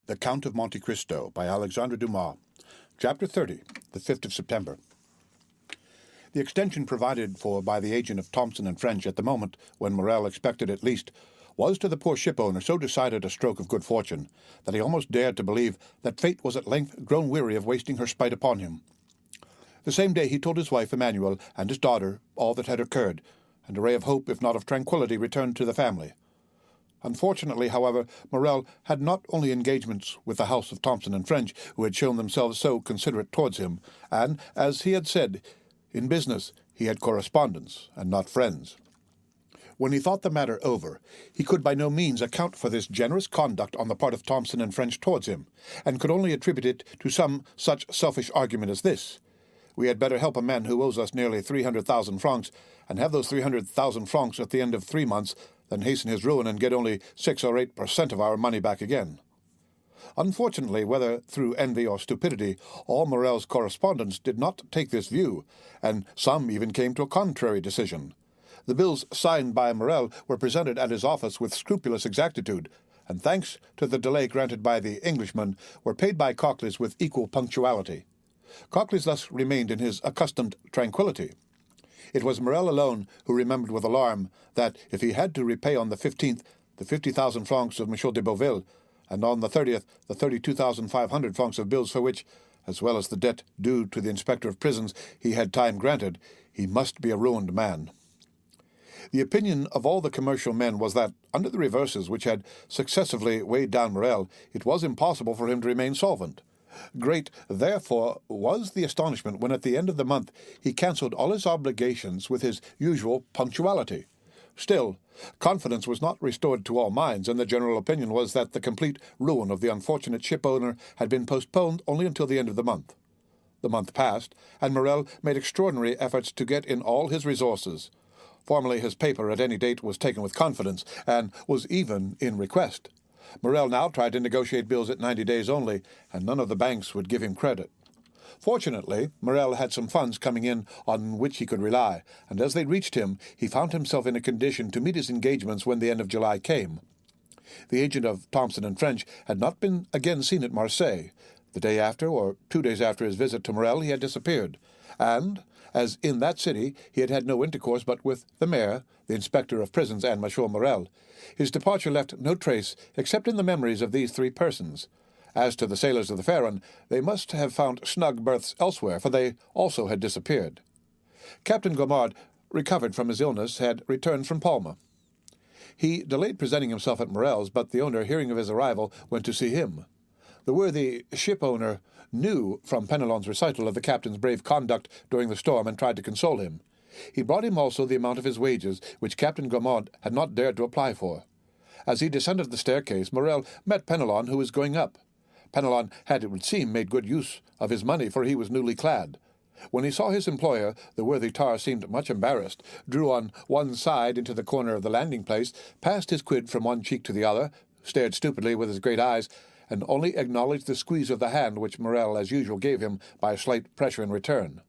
The Count of Monte Cristo by Alexandre Dumas. Chapter 30, the 5th of September. The extension provided for by the agent of Thomson and French at the moment when Morel expected it least was to the poor shipowner so decided a stroke of good fortune that he almost dared to believe that fate was at length grown weary of wasting her spite upon him. The same day he told his wife Emmanuel and his daughter all that had occurred, and a ray of hope, if not of tranquillity, returned to the family. Unfortunately, however, Morel had not only engagements with the house of Thomson and French, who had shown themselves so considerate towards him, and, as he had said, in business he had correspondents and not friends. When he thought the matter over, he could by no means account for this generous conduct on the part of Thomson and French towards him, and could only attribute it to some such selfish argument as this: "We had better help a man who owes us nearly 300,000 francs, and have those 300,000 francs at the end of 3 months, than hasten his ruin and get only 6 or 8% of our money back again." Unfortunately, whether through envy or stupidity, all Morel's correspondents did not take this view, and some even came to a contrary decision. The bills signed by Morel were presented at his office with scrupulous exactitude, and thanks to the delay granted by the Englishman, were paid by Cocles with equal punctuality. Cocles thus remained in his accustomed tranquillity. It was Morel alone who remembered with alarm that, if he had to repay on the 15th the 50,000 francs of M. de Beauville, and on the 30th the 32,500 francs of bills for which, as well as the debt due to the inspector of prisons, he had time granted, he must be a ruined man. The opinion of all the commercial men was that, under the reverses which had successively weighed down Morel, it was impossible for him to remain solvent. Great, therefore, was the astonishment when at the end of the month he cancelled all his obligations with his usual punctuality. Still, confidence was not restored to all minds, and the general opinion was that the complete ruin of the unfortunate shipowner had been postponed only until the end of the month. The month passed, and Morel made extraordinary efforts to get in all his resources. Formerly his paper at any date was taken with confidence, and was even in request. Morel now tried to negotiate bills at 90 days only, and none of the banks would give him credit. Fortunately, Morel had some funds coming in on which he could rely, and as they reached him, he found himself in a condition to meet his engagements when the end of July came. The agent of Thomson and French had not been again seen at Marseilles. The day after, or 2 days after his visit to Morel, he had disappeared, and, as in that city he had had no intercourse but with the mayor, the inspector of prisons, and Monsieur Morel, his departure left no trace except in the memories of these 3 persons. As to the sailors of the Pharaon, they must have found snug berths elsewhere, for they also had disappeared. Captain Gaumard, recovered from his illness, had returned from Palma. He delayed presenting himself at Morel's, but the owner, hearing of his arrival, went to see him. The worthy ship-owner knew from Penelon's recital of the captain's brave conduct during the storm and tried to console him. He brought him also the amount of his wages, which Captain Gaumard had not dared to apply for. As he descended the staircase, Morel met Penelon, who was going up. Penelon had, it would seem, made good use of his money, for he was newly clad. When he saw his employer, the worthy tar seemed much embarrassed, drew on one side into the corner of the landing-place, passed his quid from one cheek to the other, stared stupidly with his great eyes, and only acknowledged the squeeze of the hand which Morel, as usual, gave him by a slight pressure in return.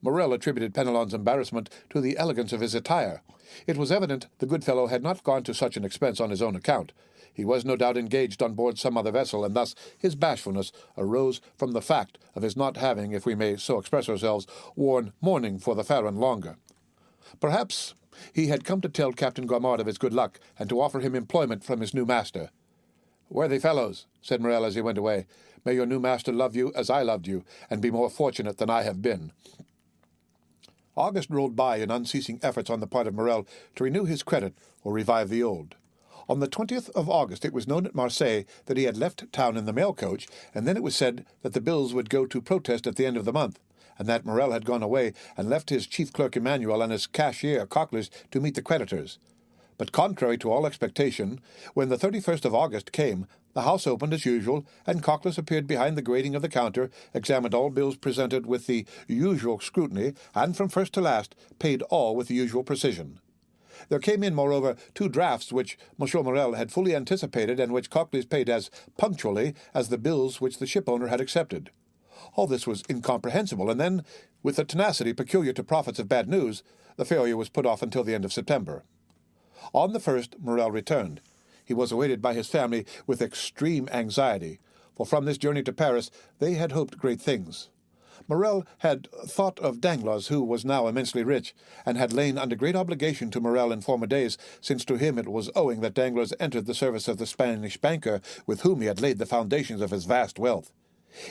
Morel attributed Penelon's embarrassment to the elegance of his attire. It was evident the good fellow had not gone to such an expense on his own account. He was no doubt engaged on board some other vessel, and thus his bashfulness arose from the fact of his not having, if we may so express ourselves, worn mourning for the Pharaon longer. Perhaps he had come to tell Captain Gaumard of his good luck, and to offer him employment from his new master. "Worthy fellows," said Morel as he went away, "may your new master love you as I loved you, and be more fortunate than I have been." August rolled by in unceasing efforts on the part of Morel to renew his credit or revive the old. On the 20th of August it was known at Marseilles that he had left town in the mail coach, and then it was said that the bills would go to protest at the end of the month, and that Morel had gone away and left his chief clerk Emmanuel and his cashier Cocles to meet the creditors. But contrary to all expectation, when the 31st of August came, the house opened as usual, and Cocles appeared behind the grating of the counter, examined all bills presented with the usual scrutiny, and from first to last paid all with the usual precision. There came in, moreover, 2 drafts which Monsieur Morel had fully anticipated, and which Cocles paid as punctually as the bills which the shipowner had accepted. All this was incomprehensible, and then, with the tenacity peculiar to prophets of bad news, the failure was put off until the end of September. On the 1st, Morel returned. He was awaited by his family with extreme anxiety, for from this journey to Paris they had hoped great things. Morrel had thought of Danglars, who was now immensely rich, and had lain under great obligation to Morrel in former days, since to him it was owing that Danglars entered the service of the Spanish banker with whom he had laid the foundations of his vast wealth.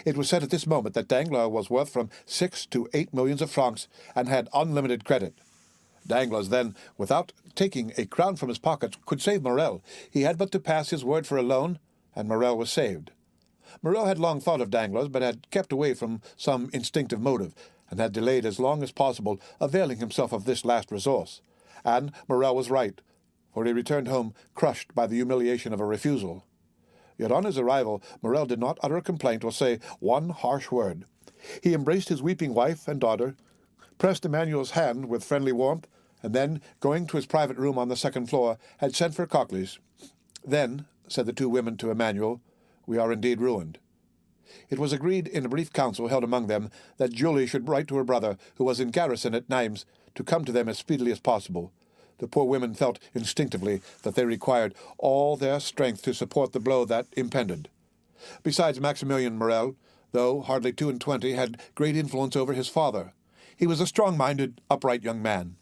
It was said at this moment that Danglars was worth from 6 to 8 millions of francs, and had unlimited credit. Danglars then, without taking a crown from his pocket, could save Morrel. He had but to pass his word for a loan, and Morrel was saved. Morrel had long thought of Danglars, but had kept away from some instinctive motive, and had delayed as long as possible, availing himself of this last resource. And Morrel was right, for he returned home crushed by the humiliation of a refusal. Yet on his arrival, Morrel did not utter a complaint or say one harsh word. He embraced his weeping wife and daughter, pressed Emmanuel's hand with friendly warmth, and then, going to his private room on the second floor, had sent for Cocles. "Then," said the two women to Emmanuel, "we are indeed ruined." It was agreed in a brief council held among them that Julie should write to her brother, who was in garrison at Nimes, to come to them as speedily as possible. The poor women felt instinctively that they required all their strength to support the blow that impended. Besides, Maximilian Morrel, though hardly 22, had great influence over his father. He was a strong-minded, upright young man.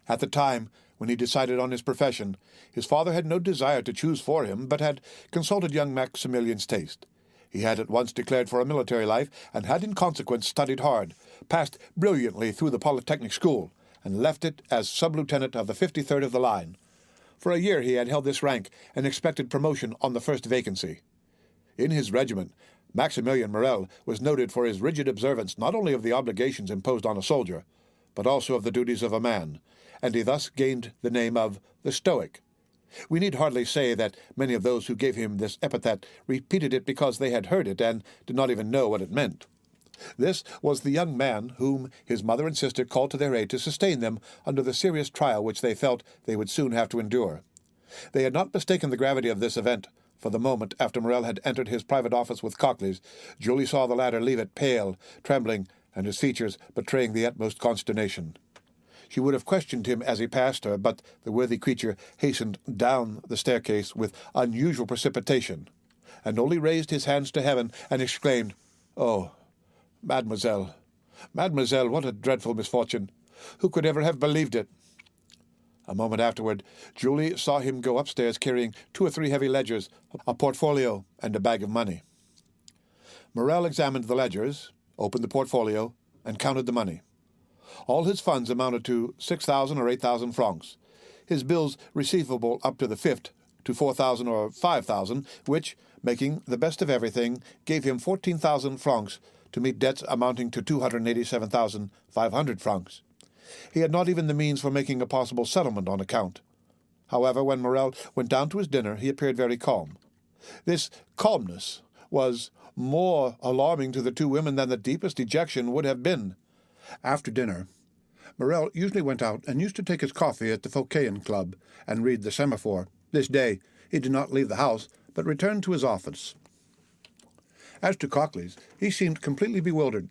At the time when he decided on his profession, his father had no desire to choose for him, but had consulted young Maximilian's taste. He had at once declared for a military life, and had in consequence studied hard, passed brilliantly through the Polytechnic School, and left it as sub-lieutenant of the 53rd of the line. For a year he had held this rank, and expected promotion on the first vacancy. In his regiment, Maximilian Morrel was noted for his rigid observance not only of the obligations imposed on a soldier, but also of the duties of a man, and he thus gained the name of the Stoic. We need hardly say that many of those who gave him this epithet repeated it because they had heard it and did not even know what it meant. This was the young man whom his mother and sister called to their aid to sustain them under the serious trial which they felt they would soon have to endure. They had not mistaken the gravity of this event, for the moment after Morrel had entered his private office with Cocles, Julie saw the latter leave it pale, trembling, and his features betraying the utmost consternation. She would have questioned him as he passed her, but the worthy creature hastened down the staircase with unusual precipitation, and only raised his hands to heaven and exclaimed, "Oh, Mademoiselle, Mademoiselle, what a dreadful misfortune! Who could ever have believed it?" A moment afterward, Julie saw him go upstairs carrying 2 or 3 heavy ledgers, a portfolio, and a bag of money. Morrel examined the ledgers, opened the portfolio, and counted the money. All his funds amounted to 6,000 or 8,000 francs. His bills receivable up to the 5th to 4,000 or 5,000, which, making the best of everything, gave him 14,000 francs to meet debts amounting to 287,500 francs. He had not even the means for making a possible settlement on account. However, when Morrel went down to his dinner, he appeared very calm. This calmness was more alarming to the two women than the deepest dejection would have been. After dinner, Morrel usually went out and used to take his coffee at the Phocéen Club and read the Semaphore. This day he did not leave the house, but returned to his office. As to Cocles, he seemed completely bewildered.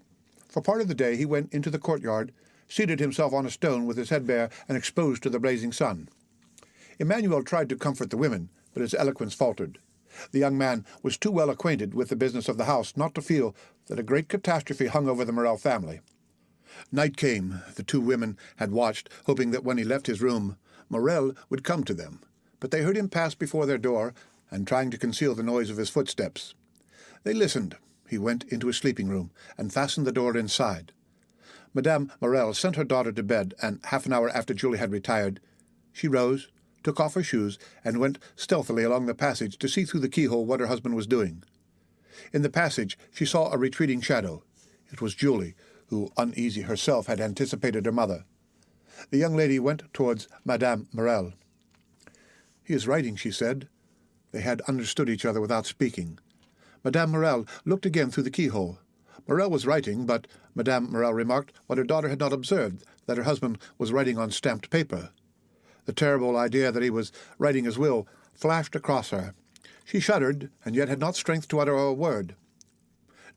For part of the day he went into the courtyard, seated himself on a stone with his head bare and exposed to the blazing sun. Emmanuel tried to comfort the women, but his eloquence faltered. The young man was too well acquainted with the business of the house not to feel that a great catastrophe hung over the Morrel family. Night came. The two women had watched, hoping that when he left his room, Morrel would come to them, but they heard him pass before their door, and trying to conceal the noise of his footsteps. They listened. He went into his sleeping room, and fastened the door inside. Madame Morrel sent her daughter to bed, and half an hour after Julie had retired, she rose, took off her shoes, and went stealthily along the passage to see through the keyhole what her husband was doing. In the passage she saw a retreating shadow. It was Julie, who, uneasy herself, had anticipated her mother. The young lady went towards Madame Morrel. "He is writing," she said. They had understood each other without speaking. Madame Morrel looked again through the keyhole. Morrel was writing, but Madame Morrel remarked what her daughter had not observed, that her husband was writing on stamped paper. The terrible idea that he was writing his will flashed across her. She shuddered, and yet had not strength to utter a word.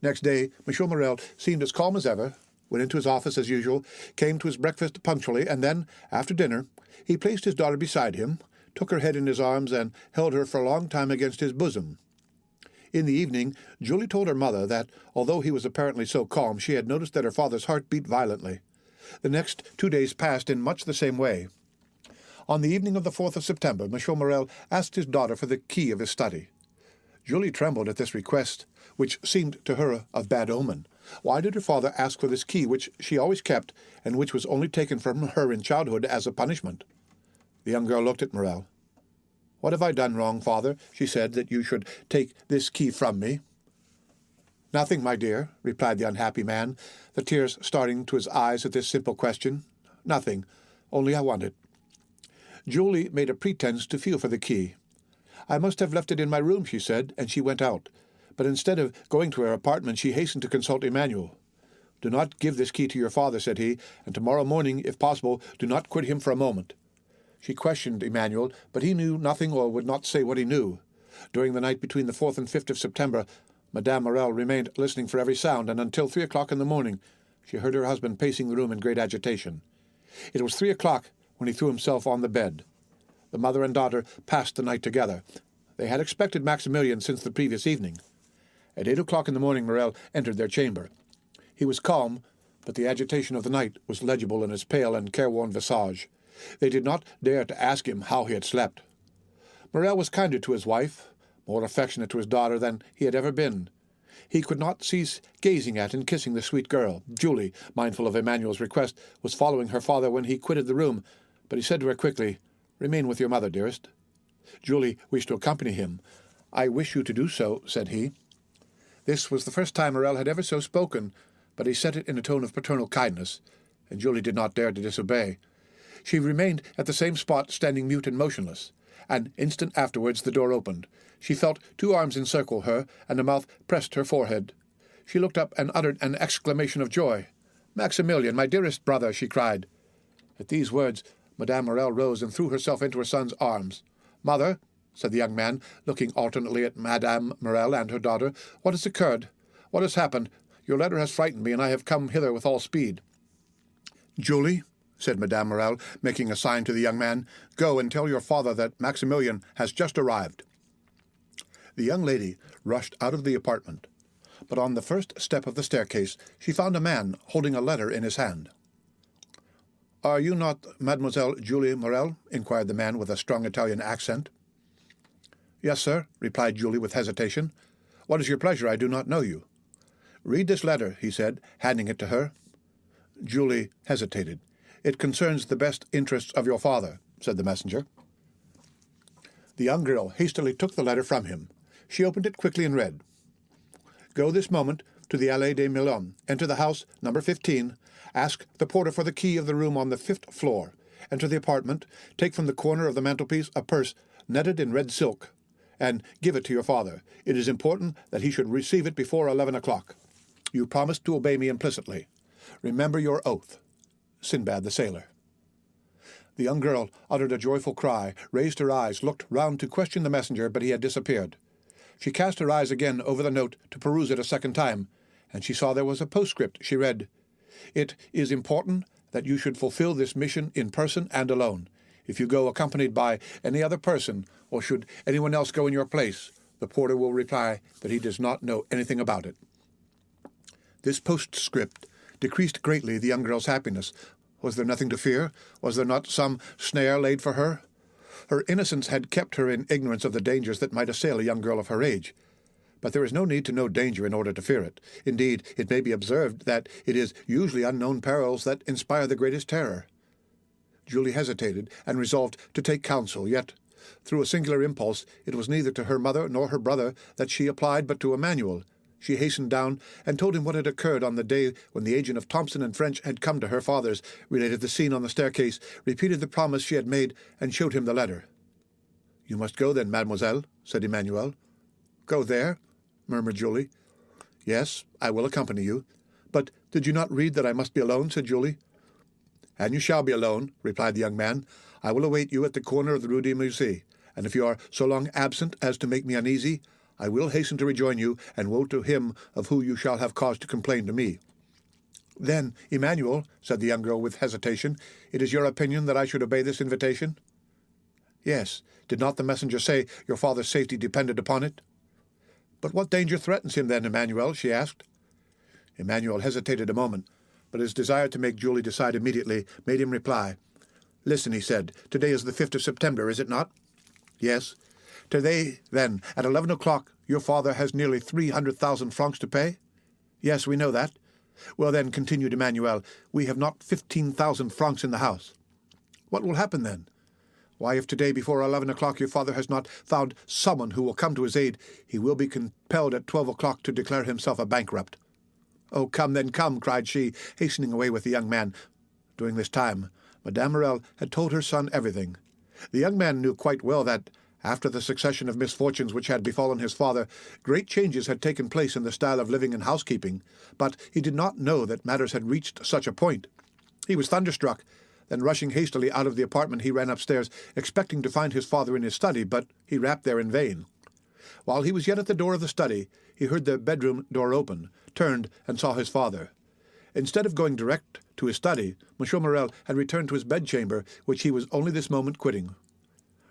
Next day, Monsieur Morrel seemed as calm as ever, went into his office as usual, came to his breakfast punctually, and then, after dinner, he placed his daughter beside him, took her head in his arms, and held her for a long time against his bosom. In the evening, Julie told her mother that, although he was apparently so calm, she had noticed that her father's heart beat violently. The next 2 days passed in much the same way. On the evening of the 4th of September, Monsieur Morel asked his daughter for the key of his study. Julie trembled at this request, which seemed to her of bad omen. Why did her father ask for this key, which she always kept, and which was only taken from her in childhood as a punishment? The young girl looked at Morel. "What have I done wrong, father," she said, "that you should take this key from me?" "Nothing, my dear," replied the unhappy man, the tears starting to his eyes at this simple question. "Nothing, only I want it." Julie made a pretense to feel for the key. "I must have left it in my room," she said, and she went out. But instead of going to her apartment, she hastened to consult Emmanuel. "Do not give this key to your father," said he, "and tomorrow morning, if possible, do not quit him for a moment." She questioned Emmanuel, but he knew nothing or would not say what he knew. During the night between the 4th and 5th of September, Madame Morel remained listening for every sound, and until 3 o'clock in the morning she heard her husband pacing the room in great agitation. It was 3 o'clock when he threw himself on the bed. The mother and daughter passed the night together. They had expected Maximilian since the previous evening. At 8 o'clock in the morning Morel entered their chamber. He was calm, but the agitation of the night was legible in his pale and careworn visage. They did not dare to ask him how he had slept. Morel was kinder to his wife, more affectionate to his daughter than he had ever been. He could not cease gazing at and kissing the sweet girl. Julie, mindful of Emmanuel's request, was following her father when he quitted the room, but he said to her quickly, "Remain with your mother, dearest." Julie wished to accompany him. "I wish you to do so," said he. This was the first time Morel had ever so spoken, but he said it in a tone of paternal kindness, and Julie did not dare to disobey. She remained at the same spot, standing mute and motionless. An instant afterwards the door opened. She felt 2 arms encircle her, and a mouth pressed her forehead. She looked up and uttered an exclamation of joy. "Maximilian, my dearest brother!" she cried. At these words Madame Morel rose and threw herself into her son's arms. "Mother," said the young man, looking alternately at Madame Morel and her daughter, "what has occurred? What has happened? Your letter has frightened me, and I have come hither with all speed." "Julie," said Madame Morel, making a sign to the young man, "go and tell your father that Maximilian has just arrived." The young lady rushed out of the apartment, but on the first step of the staircase she found a man holding a letter in his hand. "Are you not Mademoiselle Julie Morel?" inquired the man with a strong Italian accent. "Yes, sir," replied Julie with hesitation. "What is your pleasure? I do not know you." "Read this letter," he said, handing it to her. Julie hesitated. "It concerns the best interests of your father," said the messenger. The young girl hastily took the letter from him. She opened it quickly and read, "Go this moment to the Allée des Milons. Enter the house, number 15. Ask the porter for the key of the room on the 5th floor. Enter the apartment. Take from the corner of the mantelpiece a purse netted in red silk, and give it to your father. It is important that he should receive it before 11 o'clock. You promised to obey me implicitly. Remember your oath. Sinbad the Sailor." The young girl uttered a joyful cry, raised her eyes, looked round to question the messenger, but he had disappeared. She cast her eyes again over the note to peruse it a second time, and she saw there was a postscript. She read, "It is important that you should fulfill this mission in person and alone. If you go accompanied by any other person, or should anyone else go in your place, the porter will reply that he does not know anything about it." This postscript decreased greatly the young girl's happiness. Was there nothing to fear? Was there not some snare laid for her? Her innocence had kept her in ignorance of the dangers that might assail a young girl of her age. But there is no need to know danger in order to fear it. Indeed, it may be observed that it is usually unknown perils that inspire the greatest terror. Julie hesitated and resolved to take counsel, yet, through a singular impulse, it was neither to her mother nor her brother that she applied, but to Emmanuel. She hastened down and told him what had occurred on the day when the agent of Thompson and French had come to her father's, related the scene on the staircase, repeated the promise she had made, and showed him the letter. "You must go then, mademoiselle," said Emmanuel. "Go there?" murmured Julie. "Yes, I will accompany you." "But did you not read that I must be alone?" said Julie. "And you shall be alone," replied the young man. "I will await you at the corner of the Rue des Musées, and if you are so long absent as to make me uneasy, I will hasten to rejoin you, and woe to him of whom you shall have cause to complain to me." "Then, Emmanuel," said the young girl with hesitation, "it is your opinion that I should obey this invitation?" Yes. Did not the messenger say your father's safety depended upon it? But what danger threatens him then, Emmanuel? She asked. Emmanuel hesitated a moment, but his desire to make Julie decide immediately made him reply. Listen, he said, today is the 5th of September, is it not? Yes. Today, then, at 11 o'clock, your father has nearly 300,000 francs to pay? Yes, we know that. Well, then, continued Emmanuel, we have not 15,000 francs in the house. What will happen then? Why, if today before 11 o'clock your father has not found someone who will come to his aid, he will be compelled at 12 o'clock to declare himself a bankrupt. Oh, come, then, come, cried she, hastening away with the young man. During this time, Madame Morel had told her son everything. The young man knew quite well that, after the succession of misfortunes which had befallen his father, great changes had taken place in the style of living and housekeeping, but he did not know that matters had reached such a point. He was thunderstruck. Then, rushing hastily out of the apartment, he ran upstairs, expecting to find his father in his study, but he rapped there in vain. While he was yet at the door of the study, he heard the bedroom door open, turned, and saw his father. Instead of going direct to his study, Monsieur Morel had returned to his bedchamber, which he was only this moment quitting.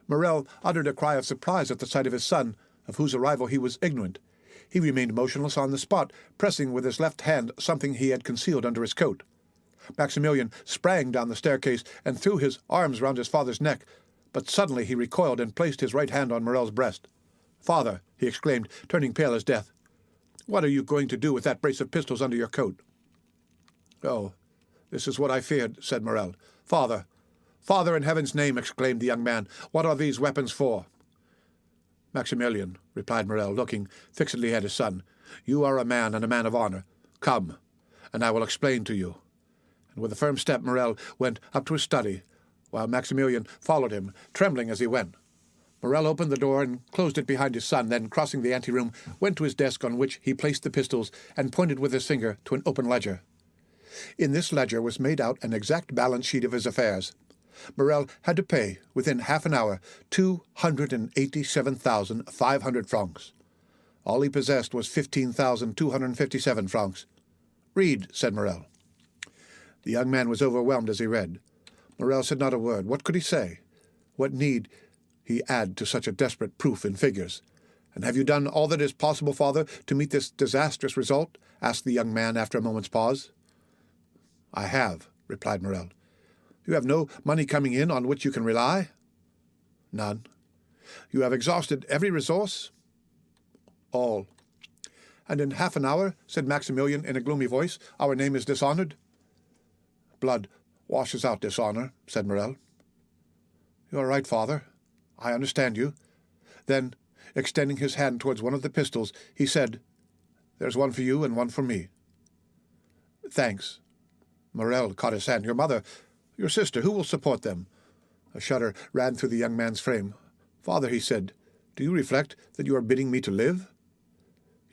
Morel uttered a cry of surprise at the sight of his son, of whose arrival he was ignorant. He remained motionless on the spot, pressing with his left hand something he had concealed under his coat. Maximilian sprang down the staircase and threw his arms round his father's neck, but suddenly he recoiled and placed his right hand on Morel's breast. "Father," he exclaimed, turning pale as death, "what are you going to do with that brace of pistols under your coat?" "Oh, this is what I feared," said Morel. "Father, Father, in heaven's name," exclaimed the young man, "what are these weapons for?" "Maximilian," replied Morel, looking fixedly at his son, "you are a man and a man of honor. Come, and I will explain to you." And with a firm step Morel went up to his study, while Maximilian followed him, trembling as he went. Morel opened the door and closed it behind his son, then, crossing the anteroom, went to his desk, on which he placed the pistols, and pointed with his finger to an open ledger. In this ledger was made out an exact balance sheet of his affairs. Morel had to pay, within half an hour, 287,500 francs. All he possessed was 15,257 francs. "Read," said Morel. The young man was overwhelmed as he read. Morel said not a word. What could he say? What need he add to such a desperate proof in figures? "And have you done all that is possible, father, to meet this disastrous result?" asked the young man after a moment's pause. "I have," replied Morel. "You have no money coming in on which you can rely?" "None." "You have exhausted every resource?" "All." "And in half an hour," said Maximilian in a gloomy voice, "our name is dishonored?" "Blood washes out dishonor," said Morel. "You are right, father. I understand you." Then, extending his hand towards one of the pistols, he said, "There's one for you and one for me." "Thanks." Morel caught his hand. "Your mother, your sister, who will support them?" A shudder ran through the young man's frame. "Father," he said, "do you reflect that you are bidding me to live?"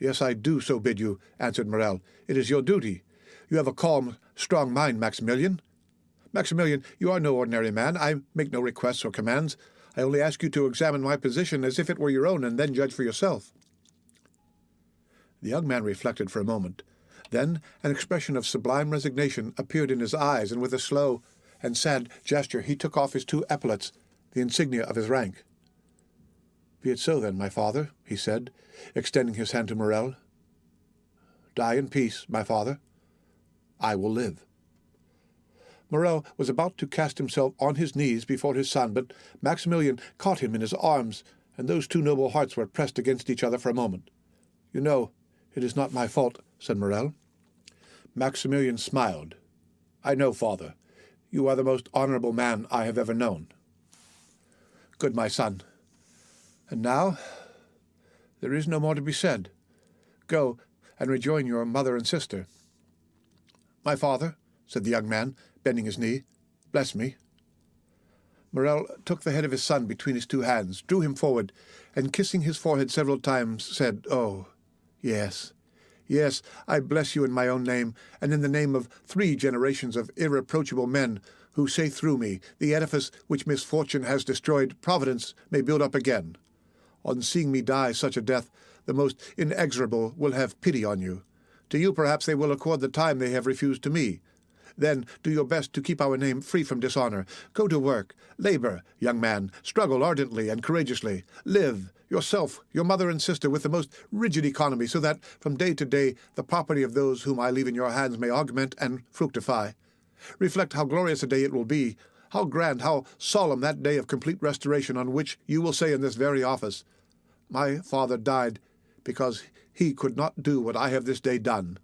"Yes, I do so bid you," answered Morel. "It is your duty. You have a calm, strong mind, Maximilian. Maximilian, you are no ordinary man. I make no requests or commands. I only ask you to examine my position as if it were your own, and then judge for yourself." The young man reflected for a moment. Then an expression of sublime resignation appeared in his eyes, and with a slow and sad gesture he took off his 2 epaulets, the insignia of his rank. "Be it so, then, my father," he said, extending his hand to Morel. "Die in peace, my father. I will live." Morel was about to cast himself on his knees before his son, but Maximilian caught him in his arms, and those 2 noble hearts were pressed against each other for a moment. "You know, it is not my fault," said Morel. Maximilian smiled. "I know, father. You are the most honorable man I have ever known." "Good, my son. And now there is no more to be said. Go and rejoin your mother and sister." "My father," said the young man, bending his knee, "bless me." Morel took the head of his son between his 2 hands, drew him forward, and kissing his forehead several times, said, "Oh, yes, yes, I bless you in my own name, and in the name of 3 generations of irreproachable men, who say through me, the edifice which misfortune has destroyed, Providence may build up again. On seeing me die such a death, the most inexorable will have pity on you. To you, perhaps, they will accord the time they have refused to me. Then do your best to keep our name free from dishonor. Go to work. Labor, young man. Struggle ardently and courageously. Live, yourself, your mother and sister, with the most rigid economy, so that from day to day the property of those whom I leave in your hands may augment and fructify. Reflect how glorious a day it will be, how grand, how solemn that day of complete restoration on which you will say in this very office, "My father died because he could not do what I have this day done.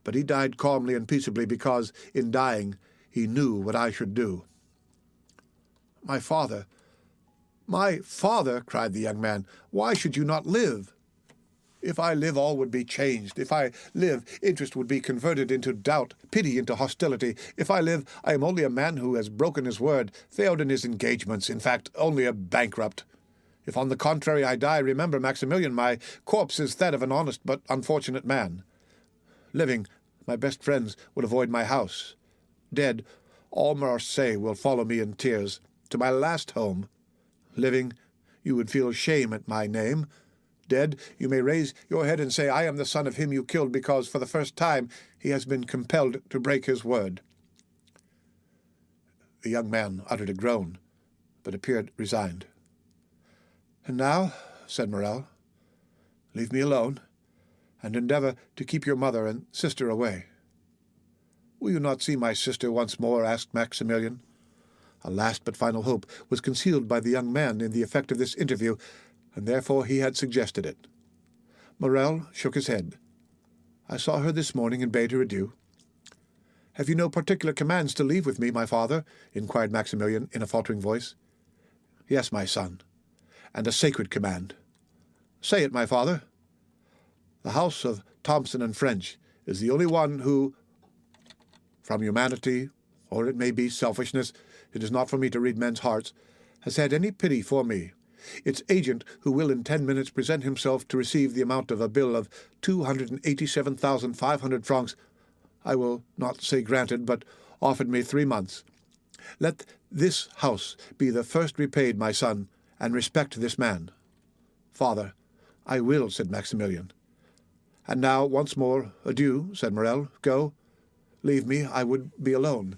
But he died calmly and peaceably because, in dying, he knew what I should do." "My father, my father," cried the young man, "why should you not live?" "If I live, all would be changed. If I live, interest would be converted into doubt, pity into hostility. If I live, I am only a man who has broken his word, failed in his engagements, in fact, only a bankrupt. If, on the contrary, I die, remember, Maximilian, my corpse is that of an honest but unfortunate man. Living, my best friends would avoid my house. Dead, all Marseille will follow me in tears, to my last home. Living, you would feel shame at my name. Dead, you may raise your head and say, I am the son of him you killed, because for the first time he has been compelled to break his word." The young man uttered a groan, but appeared resigned. "And now," said Morel, "leave me alone, and endeavor to keep your mother and sister away." "Will you not see my sister once more?" asked Maximilian. A last but final hope was concealed by the young man in the effect of this interview, and therefore he had suggested it. Morel shook his head. "I saw her this morning and bade her adieu." "Have you no particular commands to leave with me, my father?" inquired Maximilian in a faltering voice. "Yes, my son, and a sacred command." "Say it, my father." "The house of Thomson and French is the only one who, from humanity, or it may be selfishness, it is not for me to read men's hearts, has had any pity for me. Its agent, who will in 10 minutes present himself to receive the amount of a bill of 287,500 francs, I will not say granted, but offered me 3 months. Let this house be the first repaid, my son, and respect this man." "Father, I will," said Maximilian. "And now, once more, adieu," said Morel. "Go. Leave me. I would be alone.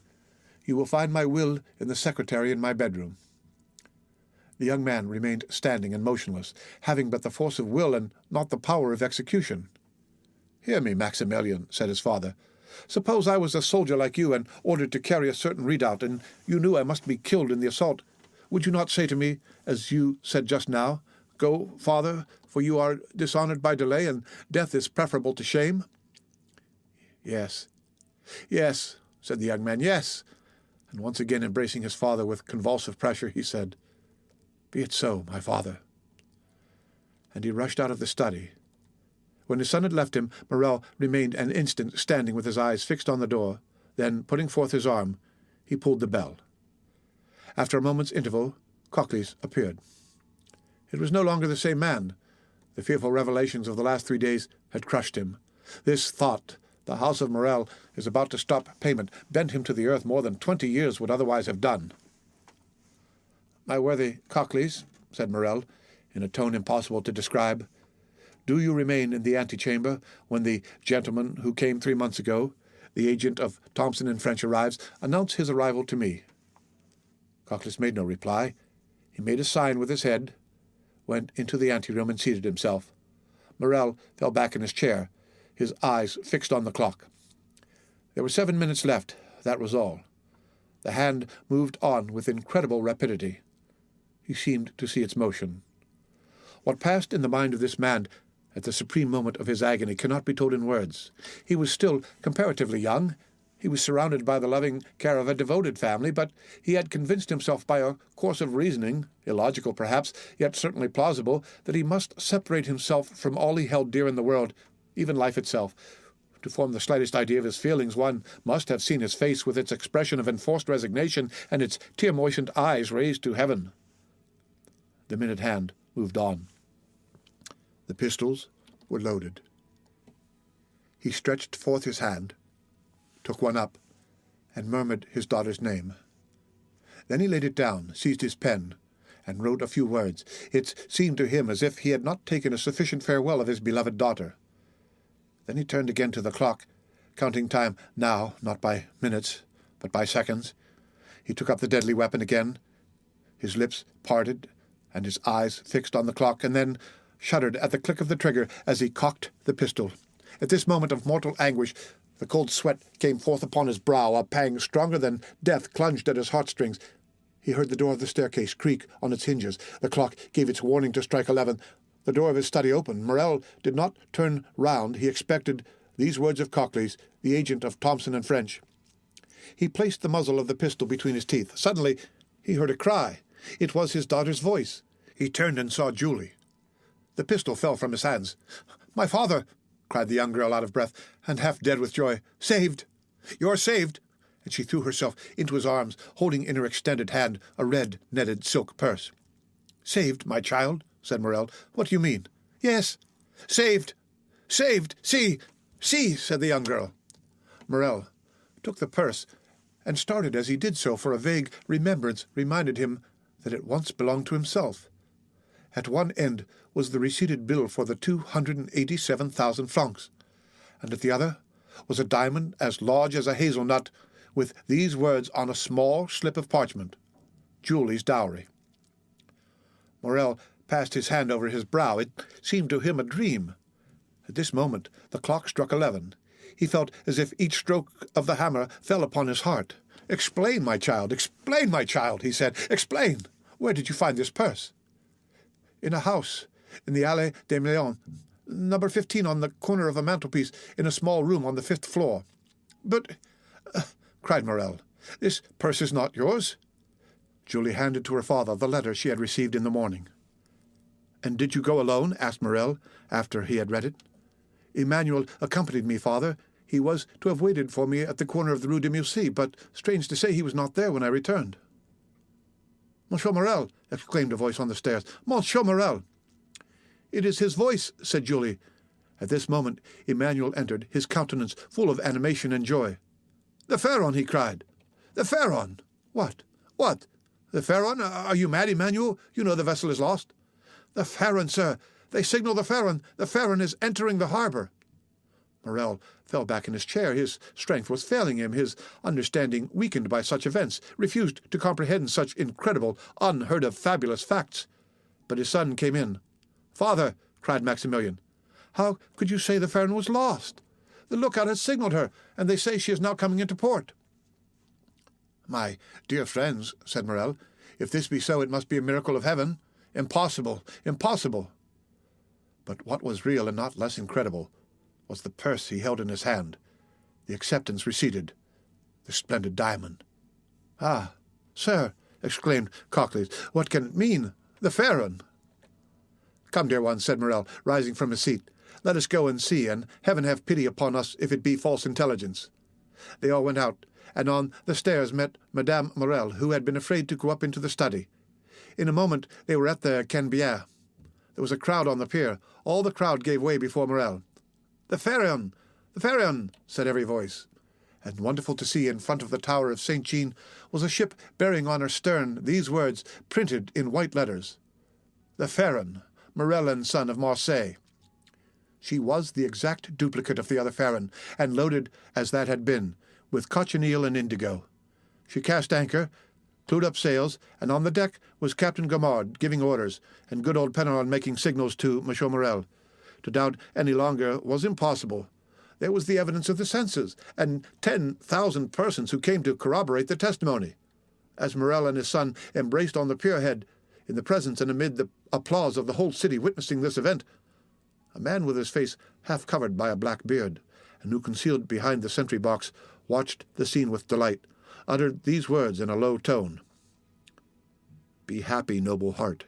You will find my will in the secretary in my bedroom." The young man remained standing and motionless, having but the force of will and not the power of execution. "Hear me, Maximilian," said his father. "Suppose I was a soldier like you and ordered to carry a certain redoubt, and you knew I must be killed in the assault. Would you not say to me, as you said just now, 'Go, father, for you are dishonored by delay, and death is preferable to shame'?" "Yes, yes," said the young man, "yes." And once again embracing his father with convulsive pressure, he said, "Be it so, my father." And he rushed out of the study. When his son had left him, Morel remained an instant standing with his eyes fixed on the door. Then, putting forth his arm, he pulled the bell. After a moment's interval, Cocles appeared. It was no longer the same man. The fearful revelations of the last 3 days had crushed him. This thought, the house of Morel is about to stop payment, bent him to the earth more than 20 years would otherwise have done. "My worthy Cocles," said Morel, in a tone impossible to describe, "do you remain in the antechamber when the gentleman who came 3 months ago, the agent of Thomson and French, arrives. Announce his arrival to me." Cocles made no reply. He made a sign with his head, went into the anteroom, and seated himself. Morel fell back in his chair, his eyes fixed on the clock. There were 7 minutes left, that was all. The hand moved on with incredible rapidity. He seemed to see its motion. What passed in the mind of this man at the supreme moment of his agony cannot be told in words. He was still comparatively young. He was surrounded by the loving care of a devoted family, but he had convinced himself by a course of reasoning, illogical perhaps, yet certainly plausible, that he must separate himself from all he held dear in the world, even life itself. To form the slightest idea of his feelings, one must have seen his face with its expression of enforced resignation and its tear-moistened eyes raised to heaven. The minute hand moved on. The pistols were loaded. He stretched forth his hand, took one up, and murmured his daughter's name. Then he laid it down, seized his pen, and wrote a few words. It seemed to him as if he had not taken a sufficient farewell of his beloved daughter. Then he turned again to the clock, counting time now, not by minutes, but by seconds. He took up the deadly weapon again, his lips parted and his eyes fixed on the clock, and then shuddered at the click of the trigger as he cocked the pistol. At this moment of mortal anguish, the cold sweat came forth upon his brow. A pang stronger than death clutched at his heartstrings. He heard the door of the staircase creak on its hinges. The clock gave its warning to strike 11. The door of his study opened. Morrel did not turn round. He expected these words of Cockley's, the agent of Thomson and French. He placed the muzzle of the pistol between his teeth. Suddenly he heard a cry. It was his daughter's voice. He turned and saw Julie. The pistol fell from his hands. "My father!" cried the young girl out of breath, and half dead with joy. "Saved! You're saved!" And she threw herself into his arms, holding in her extended hand a red, netted silk purse. "Saved, my child?" said Morrel. "What do you mean?" "Yes, saved! Saved! See! See!" said the young girl. Morrel took the purse and started as he did so, for a vague remembrance reminded him that it once belonged to himself. At one end was the receipted bill for the 287,000 francs, and at the other was a diamond as large as a hazelnut, with these words on a small slip of parchment: "Julie's dowry." Morrel passed his hand over his brow. It seemed to him a dream. At this moment the clock struck 11. He felt as if each stroke of the hammer fell upon his heart. Explain, my child, he said. "Explain! Where did you find this purse?" "In a house, in the Allée des Millions, number 15, on the corner of a mantelpiece, in a small room on the 5th floor." "But," cried Morrel, "this purse is not yours." Julie handed to her father the letter she had received in the morning. "And did you go alone?" asked Morrel, after he had read it. "Emmanuel accompanied me, father. He was to have waited for me at the corner of the Rue de Mussy, but, strange to say, he was not there when I returned." "Monsieur Morrel!" exclaimed a voice on the stairs. "Monsieur Morrel!" "It is his voice," said Julie. At this moment Emmanuel entered, his countenance full of animation and joy. "The Pharaon!" he cried. "The Pharaon!" "What? What? The Pharaon? Are you mad, Emmanuel? You know the vessel is lost." "The Pharaon, sir! They signal the Pharaon! The Pharaon is entering the harbour!" Morrel fell back in his chair. His strength was failing him. His understanding, weakened by such events, refused to comprehend such incredible, unheard-of, fabulous facts. But his son came in. "Father," cried Maximilian, "how could you say the Pharaon was lost? The lookout has signalled her, and they say she is now coming into port." "My dear friends," said Morrel, "if this be so, it must be a miracle of heaven. Impossible, impossible." But what was real and not less incredible was the purse he held in his hand. The acceptance receded. The splendid diamond. "Ah, sir," exclaimed Cockley, "what can it mean? The Pharaon!" "Come, dear one," said Morrel, rising from his seat. "Let us go and see, and heaven have pity upon us if it be false intelligence." They all went out, and on the stairs met Madame Morrel, who had been afraid to go up into the study. In a moment they were at the Canebière. There was a crowd on the pier. All the crowd gave way before Morrel. "The Pharaon! The Pharaon!" said every voice. And wonderful to see, in front of the tower of St. Jean was a ship bearing on her stern these words, printed in white letters: "The Pharaon, Morrel and Son of Marseille." She was the exact duplicate of the other Pharaon, and loaded as that had been, with cochineal and indigo. She cast anchor, clewed up sails, and on the deck was Captain Gaumard giving orders, and good old Penelon making signals to Monsieur Morrel. To doubt any longer was impossible. There was the evidence of the senses, and 10,000 persons who came to corroborate the testimony. As Morrel and his son embraced on the pier-head, in the presence and amid the applause of the whole city witnessing this event, a man with his face half covered by a black beard, and who, concealed behind the sentry-box, watched the scene with delight, uttered these words in a low tone: "Be happy, noble heart.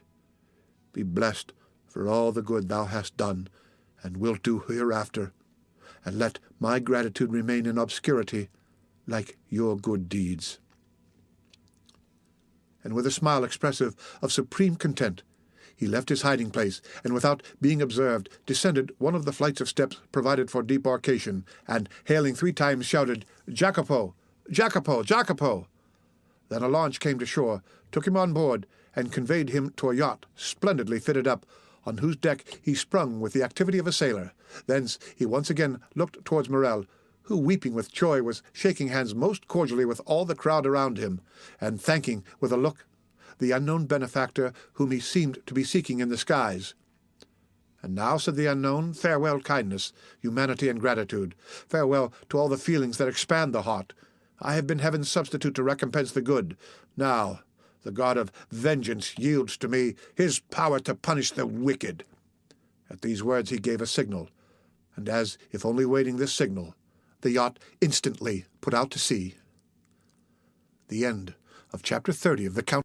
Be blessed for all the good thou hast done, and wilt do hereafter, and let my gratitude remain in obscurity, like your good deeds." And with a smile expressive of supreme content, he left his hiding-place, and without being observed, descended one of the flights of steps provided for debarkation, and, hailing 3 times, shouted, "Jacopo! Jacopo! Jacopo!" Then a launch came to shore, took him on board, and conveyed him to a yacht splendidly fitted up, on whose deck he sprung with the activity of a sailor. Thence he once again looked towards Morrel, who, weeping with joy, was shaking hands most cordially with all the crowd around him, and thanking with a look the unknown benefactor whom he seemed to be seeking in the skies. "And now," said the unknown, "farewell kindness, humanity, and gratitude. Farewell to all the feelings that expand the heart. I have been heaven's substitute to recompense the good. Now the God of vengeance yields to me his power to punish the wicked." At these words he gave a signal, and as if only waiting this signal, the yacht instantly put out to sea. The end of Chapter 30 of the Count